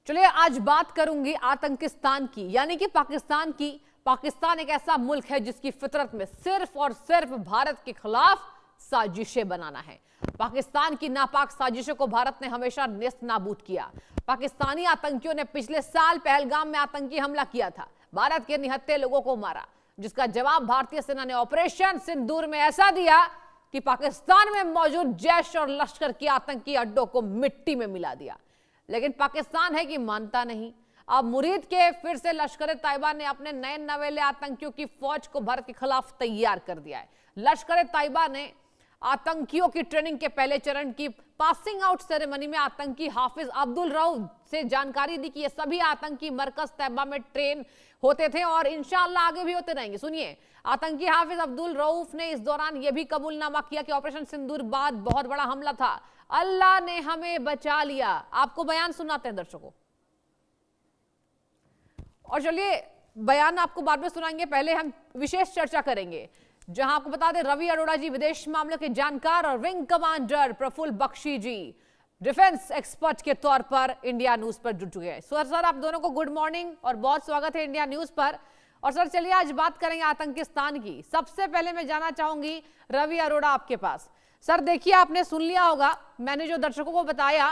चलिए आज बात करूंगी आतंकिस्तान की, यानी कि पाकिस्तान की। पाकिस्तान एक ऐसा मुल्क है जिसकी फितरत में सिर्फ और सिर्फ भारत के खिलाफ साजिशें बनाना है। पाकिस्तान की नापाक साजिशों को भारत ने हमेशा नेस्त नाबूद किया। पाकिस्तानी आतंकियों ने पिछले साल पहलगाम में आतंकी हमला किया था, भारत के निहत्थे लोगों को मारा, जिसका जवाब भारतीय सेना ने ऑपरेशन सिंदूर में ऐसा दिया कि पाकिस्तान में मौजूद जैश और लश्कर के आतंकी अड्डों को मिट्टी में मिला दिया। लेकिन पाकिस्तान है कि मानता नहीं। अब मुरीद के फिर से लश्कर तैयबा ने अपने नए नवेले आतंकियों की फौज को भारत के खिलाफ तैयार कर दिया है। लश्कर तैयबा ने आतंकियों की ट्रेनिंग के पहले चरण की पासिंग आउट सेरेमनी में आतंकी हाफिज अब्दुल रऊफ से जानकारी दी कि ये सभी आतंकी मरकज तैयबा में ट्रेन होते थे और इंशाअल्लाह आगे भी होते रहेंगे। सुनिए, आतंकी हाफिज अब्दुल रऊफ ने इस दौरान यह भी कबूलनामा किया कि ऑपरेशन सिंदूर बाद बहुत बड़ा हमला था, अल्लाह ने हमें बचा लिया। आपको बयान सुनाते हैं दर्शकों, और चलिए बयान आपको बाद में सुनाएंगे, पहले हम विशेष चर्चा करेंगे जहां आपको बता दें रवि अरोड़ा जी विदेश मामलों के जानकार और विंग कमांडर प्रफुल्ल बख्शी जी डिफेंस एक्सपर्ट के तौर पर इंडिया न्यूज पर जुड़ चुके हैं। सर आप दोनों को गुड मॉर्निंग और बहुत स्वागत है इंडिया न्यूज पर। और सर चलिए आज बात करेंगे आतंकिस्तान की। सबसे पहले मैं जानना चाहूंगी रवि अरोड़ा आपके पास। सर देखिए, आपने सुन लिया होगा मैंने जो दर्शकों को बताया।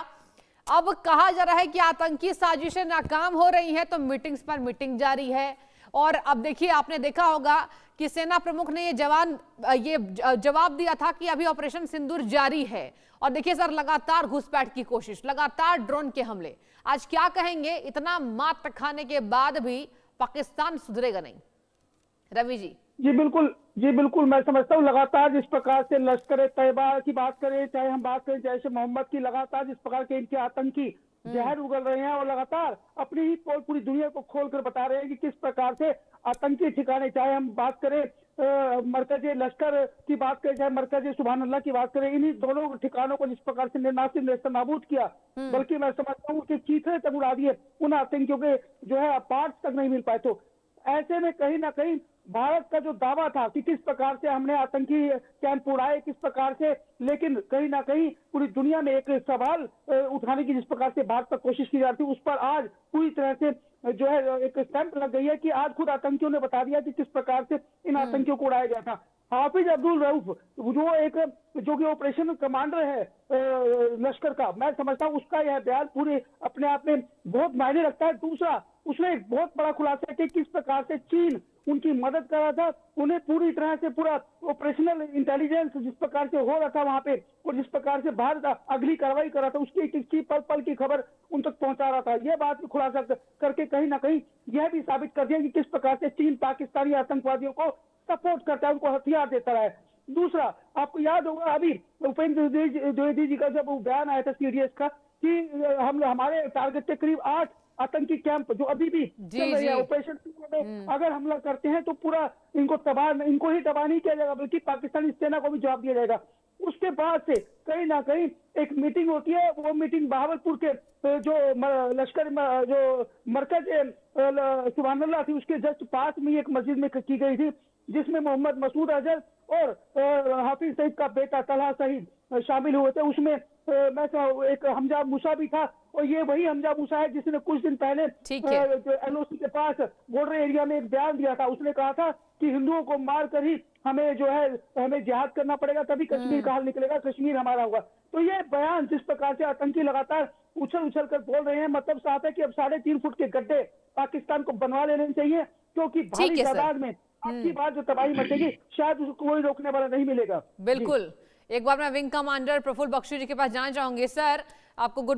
अब कहा जा रहा है कि आतंकी साजिशें नाकाम हो रही हैं तो मीटिंग्स पर मीटिंग जारी है। और अब देखिए, आपने देखा होगा कि सेना प्रमुख ने ये जवाब दिया था कि अभी ऑपरेशन सिंदूर जारी है। और देखिए सर, लगातार घुसपैठ की कोशिश, लगातार ड्रोन के हमले। आज क्या कहेंगे, इतना मात खाने के बाद भी पाकिस्तान सुधरेगा नहीं? रवि जी। जी बिल्कुल मैं समझता हूँ लगातार जिस प्रकार से लश्कर तैयबा की बात करें, चाहे हम बात करें जैश ए मोहम्मद की, लगातार जिस प्रकार के इनके आतंकी जहर उगल रहे हैं और लगातार अपनी ही पोल पूरी दुनिया को खोलकर बता रहे हैं कि किस प्रकार से आतंकी ठिकाने, चाहे हम बात करें मरकज लश्कर की बात करें, चाहे मरकज सुभान अल्लाह की बात करें, इन्हीं दोनों ठिकानों को जिस प्रकार से नेस्त नाबूद किया, बल्कि मैं समझता हूँ कि चीथड़े तक उड़ा दिए, उन आतंकियों के जो है पार्ट्स तक नहीं मिल पाए। तो ऐसे में कहीं ना कहीं भारत का जो दावा था कि किस प्रकार से हमने आतंकी कैंप उड़ाए, किस प्रकार से, लेकिन कहीं ना कहीं पूरी दुनिया में एक सवाल उठाने की जिस प्रकार से भारत पर कोशिश की जाती है, उस पर आज पूरी तरह से जो है एक स्टैंप लग गई है कि आज खुद आतंकियों ने बता दिया कि किस प्रकार से इन आतंकियों को उड़ाया गया था। हाफिज अब्दुल रऊफ जो कि ऑपरेशन कमांडर है लश्कर का, मैं समझता हूँ उसका यह बयान पूरे अपने आप में बहुत मायने रखता है। दूसरा, उसने एक बहुत बड़ा खुलासा किया किस प्रकार से चीन उनकी मदद कर रहा था, उन्हें पूरी तरह से पूरा ऑपरेशनल इंटेलिजेंस जिस प्रकार से हो रहा था वहां पे, और जिस प्रकार से भारत अगली कार्रवाई कर रहा था, उसकी एक पल पल की खबर उन तक पहुंचा रहा था। यह बात भी खुलासा करके कहीं ना कहीं यह भी साबित कर दिया कि किस प्रकार से चीन पाकिस्तानी आतंकवादियों को सपोर्ट करता है, उनको हथियार देता रहा है। दूसरा, आपको याद होगा अभी उपेंद्र द्विवेदी जी का जब बयान आया था सीडीएस का कि हमारे टारगेट के करीब 8 आतंकी कैंप जो अभी भी चल रही है ऑपरेशन में, अगर हमला करते हैं तो पूरा इनको ही तबाह नहीं किया जाएगा, बल्कि पाकिस्तानी सेना को भी जवाब दिया जाएगा। उसके बाद से कहीं ना कहीं एक मीटिंग होती है, वो मीटिंग बहावलपुर के जो लश्कर जो मरकज सुभान अल्लाह थी उसके जस्ट पास में एक मस्जिद में की गई थी, जिसमें मोहम्मद मसूद अजहर और हाफिज सईद का बेटा तलहा शहीद शामिल हुए थे। उसमें एक हमजा मूसा भी था, और ये वही हमजा मूसा है जिसने कुछ दिन पहले एलओसी के पास बॉर्डर एरिया में एक बयान दिया था। उसने कहा था कि हिंदुओं को मार कर ही हमें जिहाद करना पड़ेगा, तभी कश्मीर का हल निकलेगा, कश्मीर हमारा होगा। तो ये बयान जिस प्रकार से आतंकी लगातार उछल कर बोल रहे हैं, मतलब साफ है कि अब 3.5 फुट के गड्ढे पाकिस्तान को बनवा लेने चाहिए, क्योंकि भारी तादाद में आपकी बात जो तबाही मचेगी शायद उसको कोई रोकने वाला नहीं मिलेगा। बिल्कुल। एक बार मैं विंग कमांडर प्रफुल्ल बख्शी जी के पास जाना चाहूंगी। सर आपको गुड